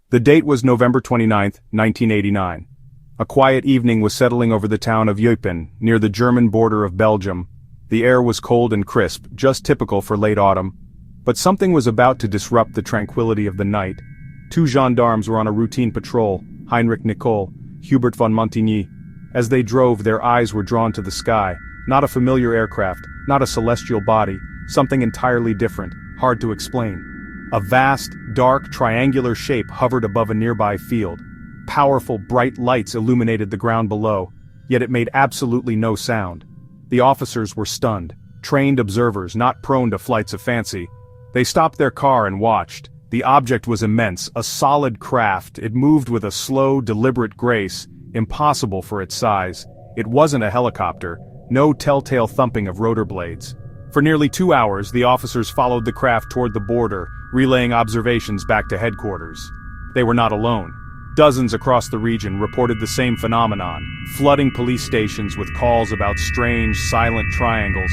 The date was November 29, 1989. A quiet evening was settling over the town of Eupen, near the German border of Belgium. The air was cold and crisp, just typical for late autumn. But something was about to disrupt the tranquility of the night. Two gendarmes were on a routine patrol, Heinrich Nicole, Hubert von Montigny. As they drove, their eyes were drawn to the sky, not a familiar aircraft, not a celestial body, something entirely different, hard to explain. A vast, dark, triangular shape hovered above a nearby field. Powerful, bright lights illuminated the ground below, yet it made absolutely no sound. The officers were stunned, trained observers not prone to flights of fancy. They stopped their car and watched. The object was immense, a solid craft. It moved with a slow, deliberate grace, impossible for its size. It wasn't a helicopter, no telltale thumping of rotor blades. For nearly 2 hours, the officers followed the craft toward the border, relaying observations back to headquarters. They were not alone. Dozens across the region reported the same phenomenon, flooding police stations with calls about strange, silent triangles.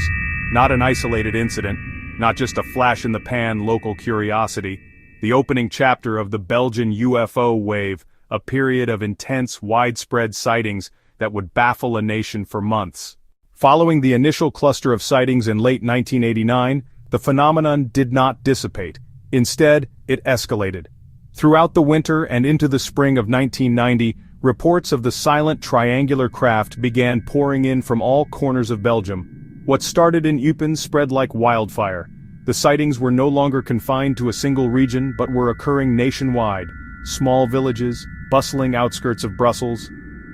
Not an isolated incident, not just a flash-in-the-pan local curiosity. The opening chapter of the Belgian UFO wave, a period of intense, widespread sightings that would baffle a nation for months. Following the initial cluster of sightings in late 1989, the phenomenon did not dissipate. Instead, it escalated. Throughout the winter and into the spring of 1990, reports of the silent triangular craft began pouring in from all corners of Belgium. What started in Eupen spread like wildfire. The sightings were no longer confined to a single region but were occurring nationwide. Small villages, bustling outskirts of Brussels.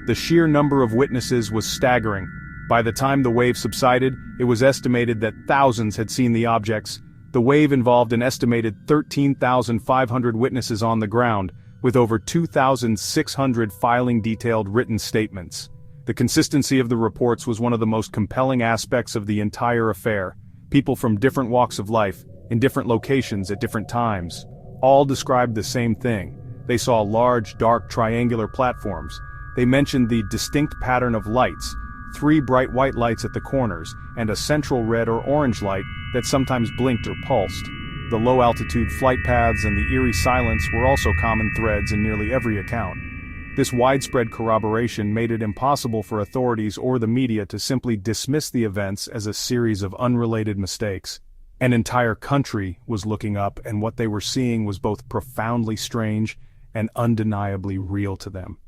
The sheer number of witnesses was staggering. By the time the wave subsided, it was estimated that thousands had seen the objects. The wave involved an estimated 13,500 witnesses on the ground, with over 2,600 filing detailed written statements. The consistency of the reports was one of the most compelling aspects of the entire affair. People from different walks of life, in different locations at different times, all described the same thing. They saw large, dark, triangular platforms. They mentioned the distinct pattern of lights, 3 bright white lights at the corners, and a central red or orange light that sometimes blinked or pulsed. The low-altitude flight paths and the eerie silence were also common threads in nearly every account. This widespread corroboration made it impossible for authorities or the media to simply dismiss the events as a series of unrelated mistakes. An entire country was looking up, and what they were seeing was both profoundly strange and undeniably real to them.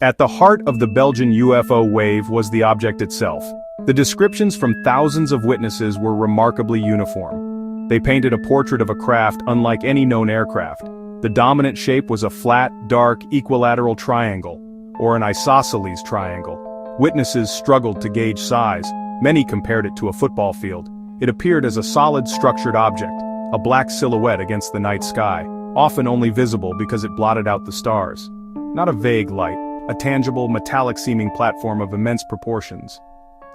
At the heart of the Belgian UFO wave was the object itself. The descriptions from thousands of witnesses were remarkably uniform. They painted a portrait of a craft unlike any known aircraft. The dominant shape was a flat, dark, equilateral triangle, or an isosceles triangle. Witnesses struggled to gauge size. Many compared it to a football field. It appeared as a solid, structured object, a black silhouette against the night sky, often only visible because it blotted out the stars. Not a vague light, a tangible, metallic-seeming platform of immense proportions.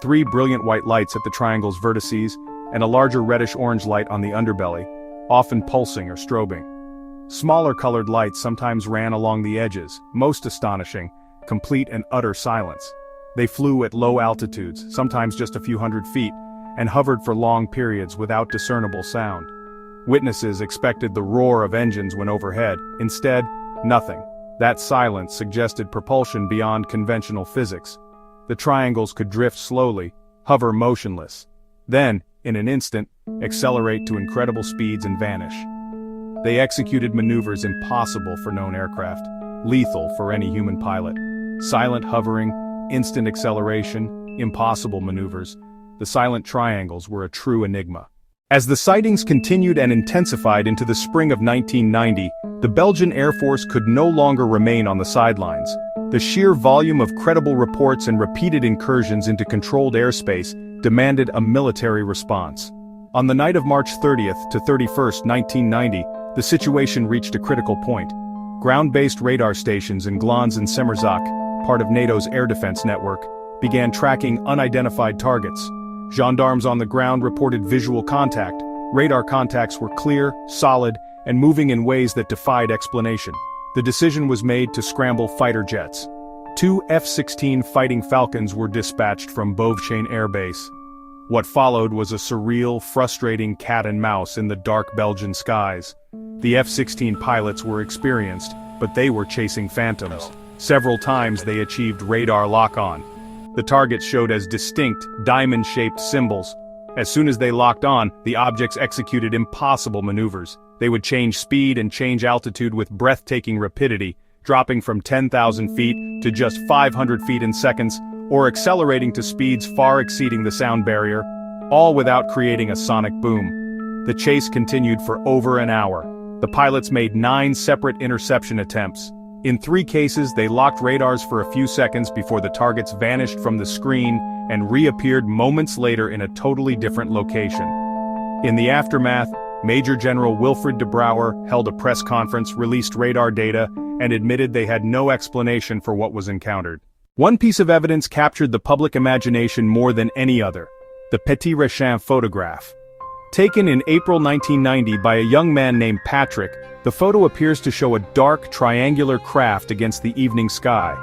3 brilliant white lights at the triangle's vertices, and a larger reddish-orange light on the underbelly, often pulsing or strobing. Smaller colored lights sometimes ran along the edges, most astonishing, complete and utter silence. They flew at low altitudes, sometimes just a few hundred feet, and hovered for long periods without discernible sound. Witnesses expected the roar of engines when overhead. Instead, nothing. That silence suggested propulsion beyond conventional physics. The triangles could drift slowly, hover motionless. Then, in an instant, accelerate to incredible speeds and vanish. They executed maneuvers impossible for known aircraft, lethal for any human pilot. Silent hovering, instant acceleration, impossible maneuvers. The silent triangles were a true enigma. As the sightings continued and intensified into the spring of 1990, the Belgian Air Force could no longer remain on the sidelines. The sheer volume of credible reports and repeated incursions into controlled airspace demanded a military response. On the night of March 30th to 31st, 1990, the situation reached a critical point. Ground-based radar stations in Glans and Semmerzak, part of NATO's air defense network, began tracking unidentified targets. Gendarmes on the ground reported visual contact. Radar contacts were clear, solid, and moving in ways that defied explanation. The decision was made to scramble fighter jets. 2 F-16 Fighting Falcons were dispatched from Beauvchain Air Base. What followed was a surreal, frustrating cat and mouse in the dark Belgian skies. The F-16 pilots were experienced, but they were chasing phantoms. Several times they achieved radar lock-on. The targets showed as distinct, diamond-shaped symbols. As soon as they locked on, the objects executed impossible maneuvers. They would change speed and change altitude with breathtaking rapidity, dropping from 10,000 feet to just 500 feet in seconds, or accelerating to speeds far exceeding the sound barrier, all without creating a sonic boom. The chase continued for over an hour. The pilots made 9 separate interception attempts. In 3 cases, they locked radars for a few seconds before the targets vanished from the screen and reappeared moments later in a totally different location. In the aftermath, Major General Wilfred de Brouwer held a press conference, released radar data, and admitted they had no explanation for what was encountered. One piece of evidence captured the public imagination more than any other: the Petit Rechin photograph. Taken in April 1990 by a young man named Patrick, the photo appears to show a dark, triangular craft against the evening sky.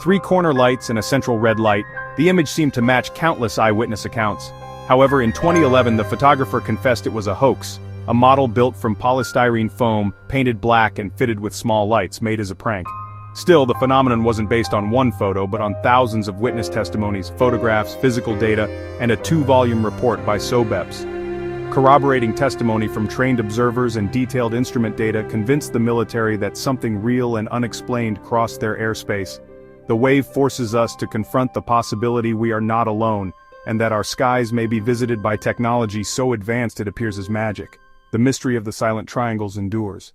3 corner lights and a central red light, the image seemed to match countless eyewitness accounts. However, in 2011 the photographer confessed it was a hoax, a model built from polystyrene foam, painted black and fitted with small lights, made as a prank. Still, the phenomenon wasn't based on one photo but on thousands of witness testimonies, photographs, physical data, and a 2-volume report by SOBEPS. Corroborating testimony from trained observers and detailed instrument data convinced the military that something real and unexplained crossed their airspace. The wave forces us to confront the possibility we are not alone, and that our skies may be visited by technology so advanced it appears as magic. The mystery of the silent triangles endures.